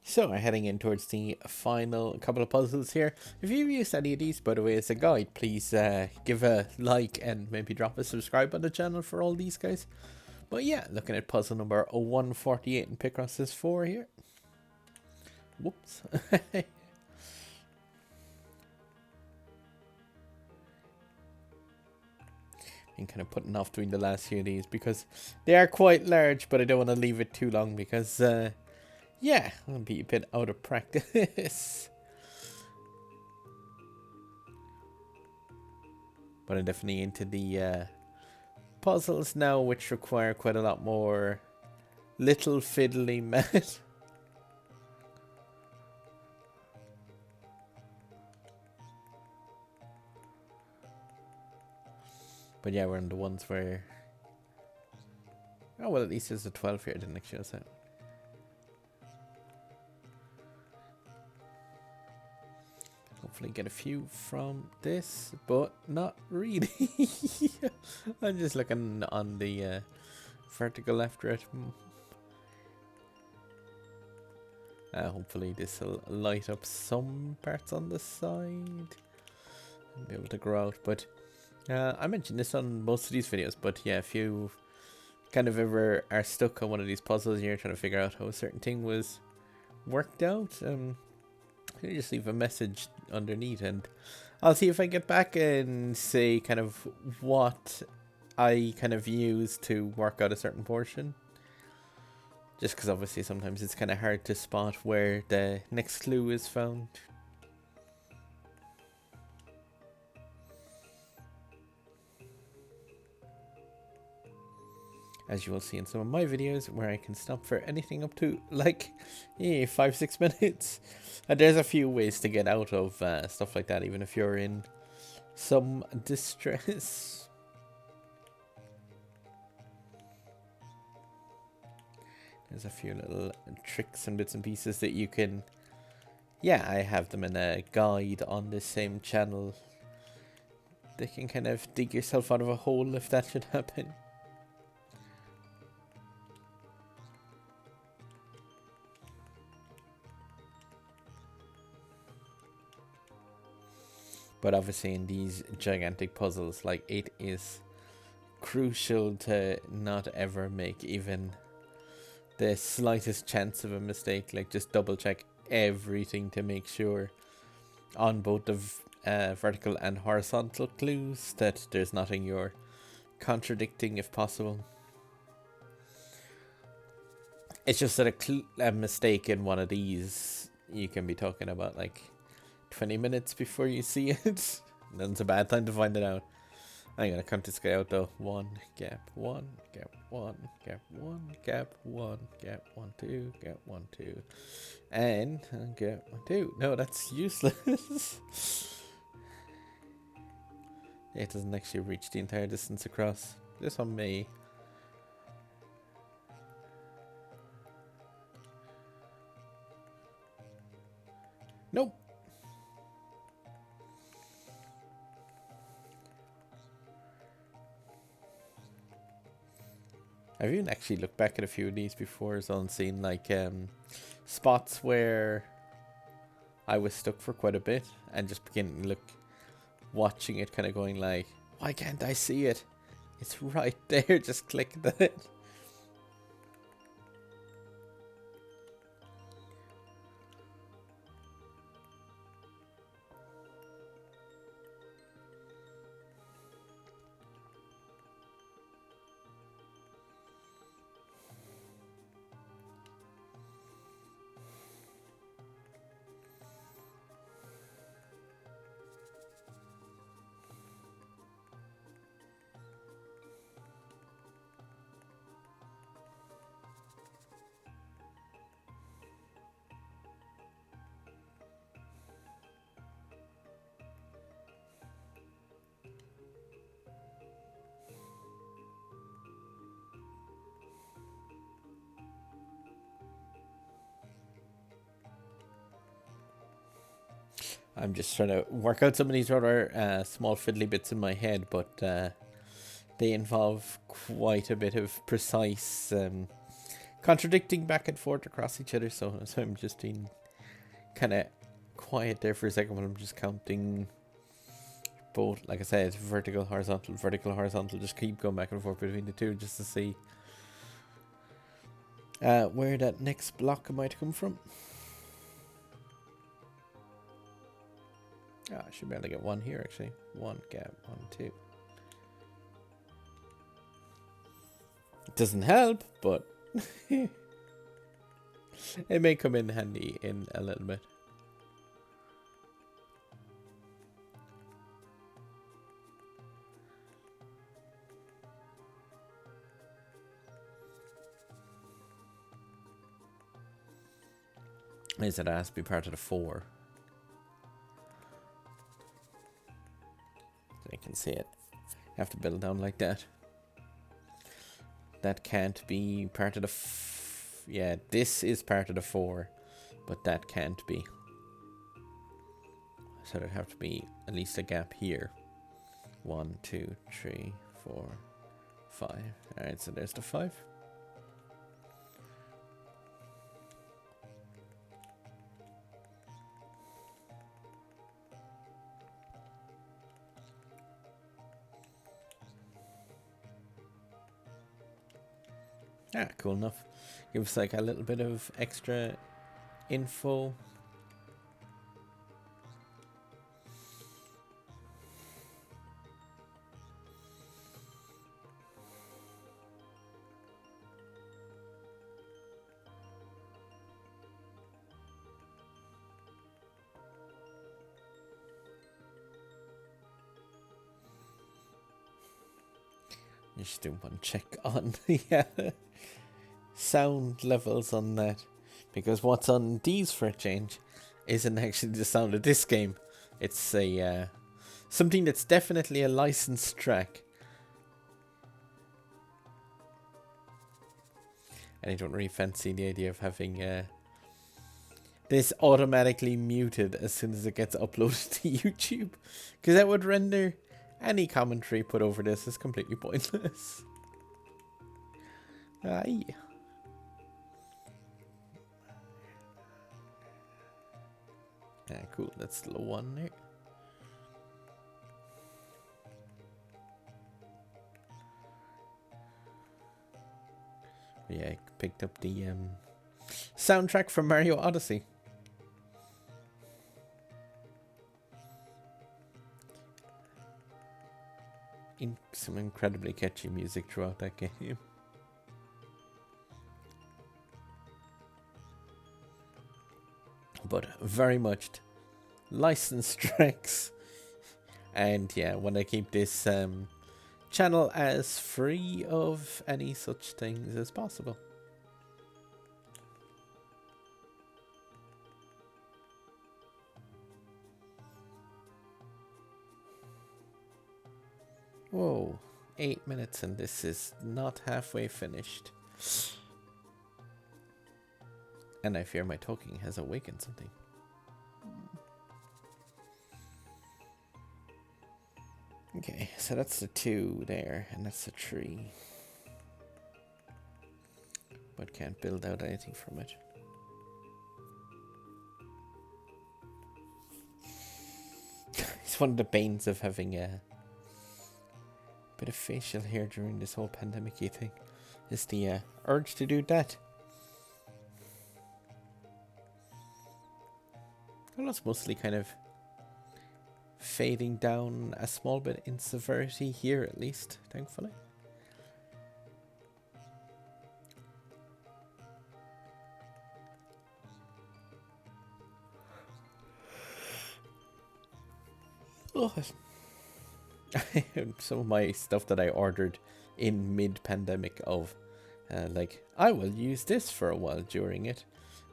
So we're heading in towards the final couple of puzzles here. If you've used any of these, by the way, as a guide, please give a like and maybe drop a subscribe on the channel for all these guys. But yeah, looking at puzzle number 148 in Picross S4 here. Whoops. And kind of putting off doing the last few of these because they are quite large, but I don't want to leave it too long because yeah, I'll be a bit out of practice. But I'm definitely into the puzzles now, which require quite a lot more little fiddly math. But yeah, we're in the ones where... Oh, well, at least there's a 12 here. I didn't actually notice that. Hopefully get a few from this, but not really. I'm just looking on the vertical after it. Hopefully this will light up some parts on the side and be able to grow out. But I mentioned this on most of these videos, but yeah, if you kind of ever are stuck on one of these puzzles and you're trying to figure out how a certain thing was worked out, you just leave a message underneath and I'll see if I get back and say kind of what I kind of use to work out a certain portion. Just because obviously sometimes it's kind of hard to spot where the next clue is found. As you will see in some of my videos where I can stop for anything up to like 5-6 minutes. There's a few ways to get out of stuff like that, even if you're in some distress. There's a few little tricks and bits and pieces that you can... Yeah, I have them in a guide on this same channel. They can kind of dig yourself out of a hole if that should happen. But obviously in these gigantic puzzles, like, it is crucial to not ever make even the slightest chance of a mistake. Like, just double check everything to make sure on both the vertical and horizontal clues that there's nothing you're contradicting if possible. It's just that a mistake in one of these, you can be talking about like 20 minutes before you see it. Then it's a bad time to find it out. I'm gonna count this guy out though. 1 gap 1 gap 1 gap 1 gap 1 gap 1 2 gap 1 2 and gap 1 2. No, that's useless. It doesn't actually reach the entire distance across. This one may. Nope. I've even actually looked back at a few of these before, so I'm seeing like spots where I was stuck for quite a bit and just beginning to look, watching it, kind of going like, why can't I see it? It's right there, just click that. I'm just trying to work out some of these other small fiddly bits in my head, but they involve quite a bit of precise contradicting back and forth across each other. So I'm just being kind of quiet there for a second when I'm just counting both. Like I said, vertical, horizontal. Just keep going back and forth between the two just to see where that next block might come from. I should be able to get one here actually. One gap, 1, 2. It doesn't help, but it may come in handy in a little bit. Is that it has to be part of the 4. So you can see it. You have to build down like that. That can't be part of the... yeah, this is part of the 4, but that can't be. So there'd have to be at least a gap here. 1, 2, 3, 4, 5. Alright, so there's the 5. Cool enough. Gives like a little bit of extra info. Just do one check on the sound levels on that, because what's on these for a change isn't actually the sound of this game. It's a something that's definitely a licensed track, and I don't really fancy the idea of having this automatically muted as soon as it gets uploaded to YouTube, because that would render any commentary put over this as completely pointless. Aye. Cool, that's the one there. Yeah, I picked up the soundtrack from Mario Odyssey. Some incredibly catchy music throughout that game. But very much licensed tracks. And yeah, when I keep this channel as free of any such things as possible. Whoa, 8 minutes and this is not halfway finished. And I fear my talking has awakened something. Okay, so that's the 2 there, and that's the 3. But can't build out anything from it. It's one of the banes of having a bit of facial hair during this whole pandemic-y thing. Is the urge to do that. Well, it's mostly kind of fading down a small bit in severity here, at least, thankfully. Oh. Some of my stuff that I ordered in mid-pandemic of, like, I will use this for a while during it.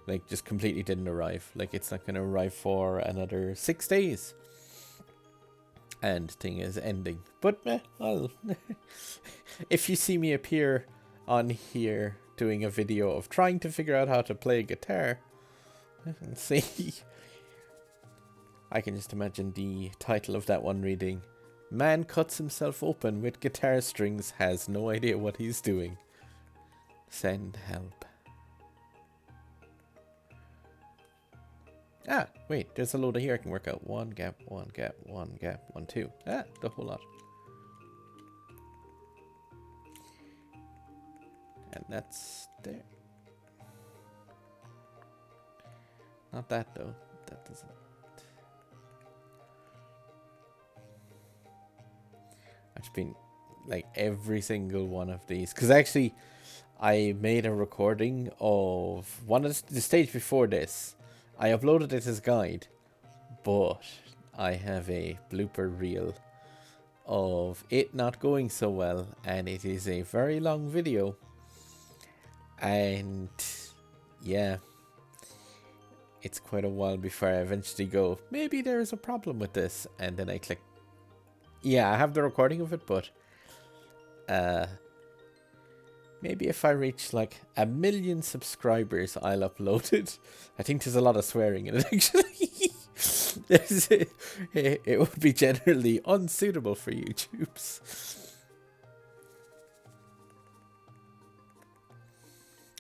Like, just completely didn't arrive. Like, it's not going to arrive for another 6 days. And thing is ending. But, I'll... if you see me appear on here doing a video of trying to figure out how to play guitar, see, I can just imagine the title of that one reading, "Man cuts himself open with guitar strings, has no idea what he's doing. Send help." Ah, wait, there's a load of here I can work out. One gap, one gap, one gap, 1, 2. Ah, the whole lot. And that's there. Not that though. That doesn't. I've been like every single one of these. Because actually, I made a recording of one of the stage before this. I uploaded it as a guide. But I have a blooper reel of it not going so well. And it is a very long video. And yeah, it's quite a while before I eventually go, maybe there is a problem with this. And then I click. Yeah, I have the recording of it, but maybe if I reach like 1 million subscribers, I'll upload it. I think there's a lot of swearing in it, actually. It would be generally unsuitable for YouTube's.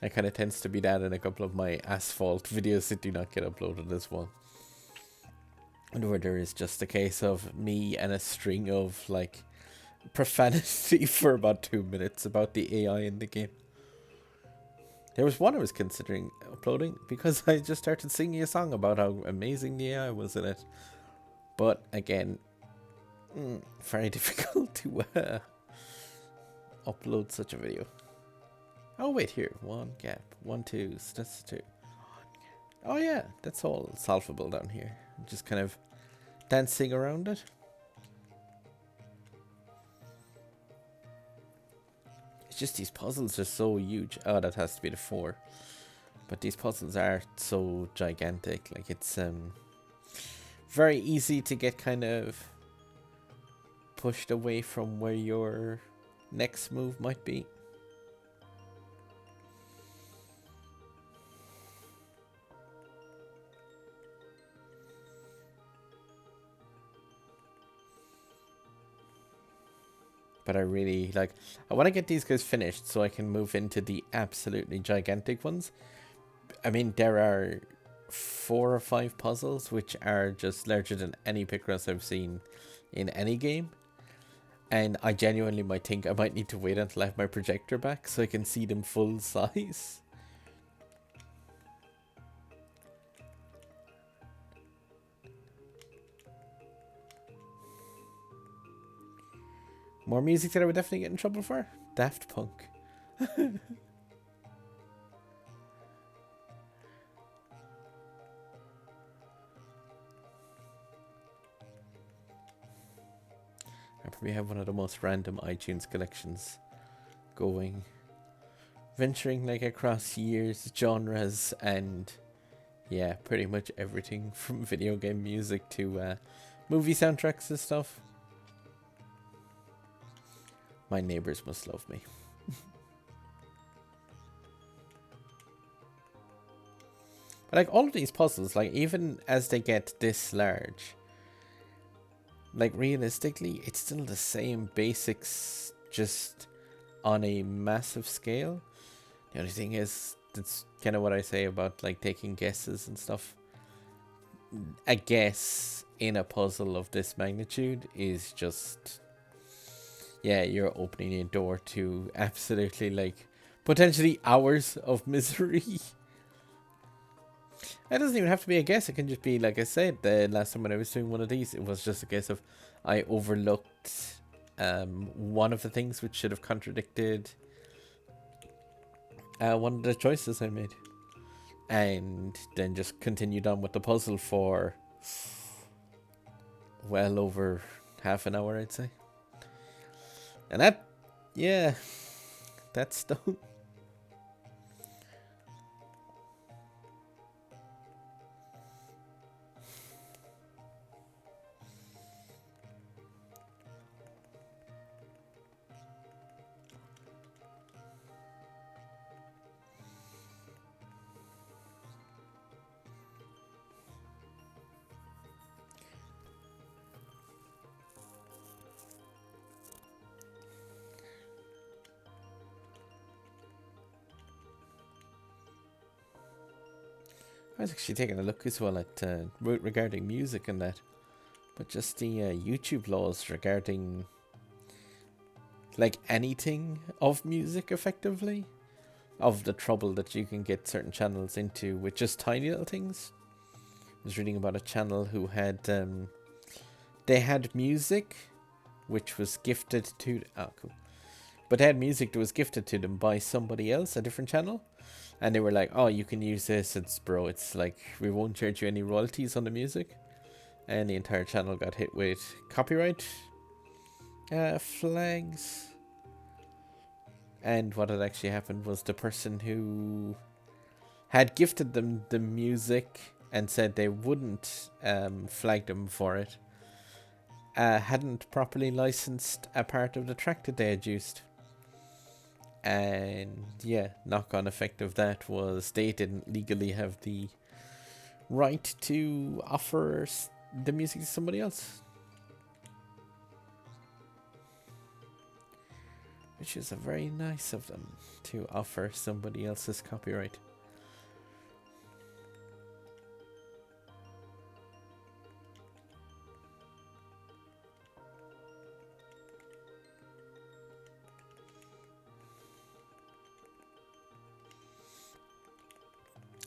It kind of tends to be that in a couple of my asphalt videos that do not get uploaded as well. And where there is just a case of me and a string of like profanity for about 2 minutes about the AI in the game. There was one I was considering uploading because I just started singing a song about how amazing the AI was in it. But again, very difficult to upload such a video. Oh wait, here, one gap, 1, 2, so that's 2. Oh yeah, that's all solvable down here. Just kind of dancing around it. It's just these puzzles are so huge. Oh, that has to be the 4. But these puzzles are so gigantic. Like it's very easy to get kind of pushed away from where your next move might be. But I really like, I want to get these guys finished so I can move into the absolutely gigantic ones. I mean, there are 4 or 5 puzzles which are just larger than any Picross I've seen in any game. And I genuinely might think I might need to wait until I have my projector back so I can see them full size. More music that I would definitely get in trouble for? Daft Punk. I probably have one of the most random iTunes collections going. Venturing like across years, genres, and yeah, pretty much everything from video game music to movie soundtracks and stuff. My neighbors must love me. But like all of these puzzles, like even as they get this large, like realistically, it's still the same basics, just on a massive scale. The only thing is, that's kind of what I say about like taking guesses and stuff. A guess in a puzzle of this magnitude is just, yeah, you're opening a door to absolutely like potentially hours of misery. It doesn't even have to be a guess. It can just be, like I said, the last time when I was doing one of these, it was just a case of I overlooked one of the things which should have contradicted one of the choices I made. And then just continued on with the puzzle for well over half an hour, I'd say. And that, yeah, that's the... I was actually taking a look as well at regarding music and that, but just the YouTube laws regarding like anything of music, effectively, of the trouble that you can get certain channels into with just tiny little things. I was reading about a channel who had they had music which was gifted to but they had music that was gifted to them by somebody else, a different channel, and they were like, oh, you can use this, it's like we won't charge you any royalties on the music. And the entire channel got hit with copyright flags. And what had actually happened was the person who had gifted them the music and said they wouldn't flag them for it hadn't properly licensed a part of the track that they had used. And yeah, knock-on effect of that was they didn't legally have the right to offer the music to somebody else, which is very nice of them to offer somebody else's copyright.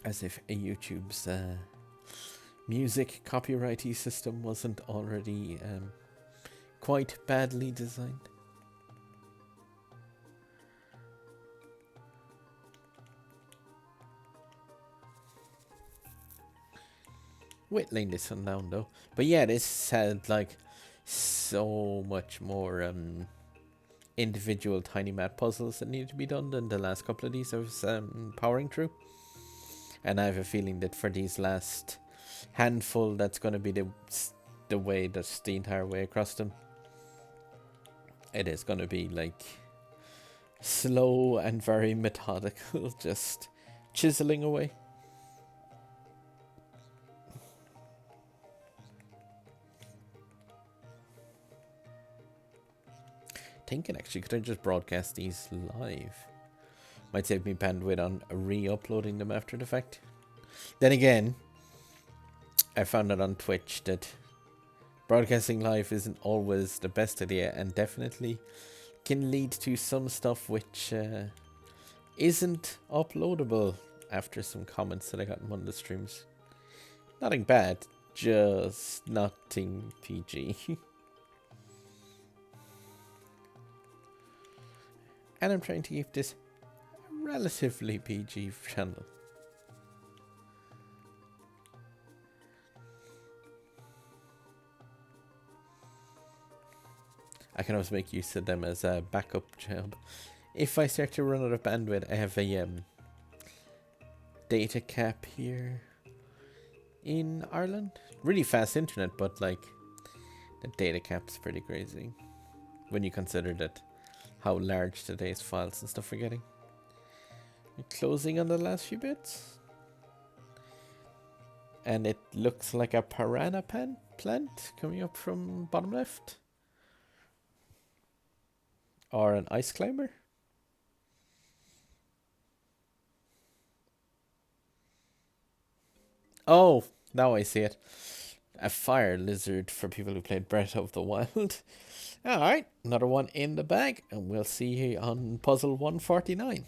As if YouTube's music copyrighty system wasn't already quite badly designed. Whittling this one down though. But yeah, this had like so much more individual tiny mat puzzles that needed to be done than the last couple of these I was powering through. And I have a feeling that for these last handful, that's going to be the way, that's the entire way across them. It is going to be like slow and very methodical, just chiseling away. Thinking actually, could I just broadcast these live? Might save me bandwidth on re-uploading them after the fact. Then again, I found out on Twitch that broadcasting live isn't always the best idea, and definitely can lead to some stuff which isn't uploadable after some comments that I got in one of the streams. Nothing bad, just nothing PG. And I'm trying to keep this relatively PG channel. I can always make use of them as a backup job. If I start to run out of bandwidth, I have a data cap here in Ireland. Really fast internet, but like the data cap's pretty crazy when you consider that how large today's files and stuff we're getting. We're closing on the last few bits. And it looks like a piranha plant coming up from bottom left. Or an ice climber. Oh, now I see it. A fire lizard for people who played Breath of the Wild. Alright, another one in the bag. And we'll see you on puzzle 149.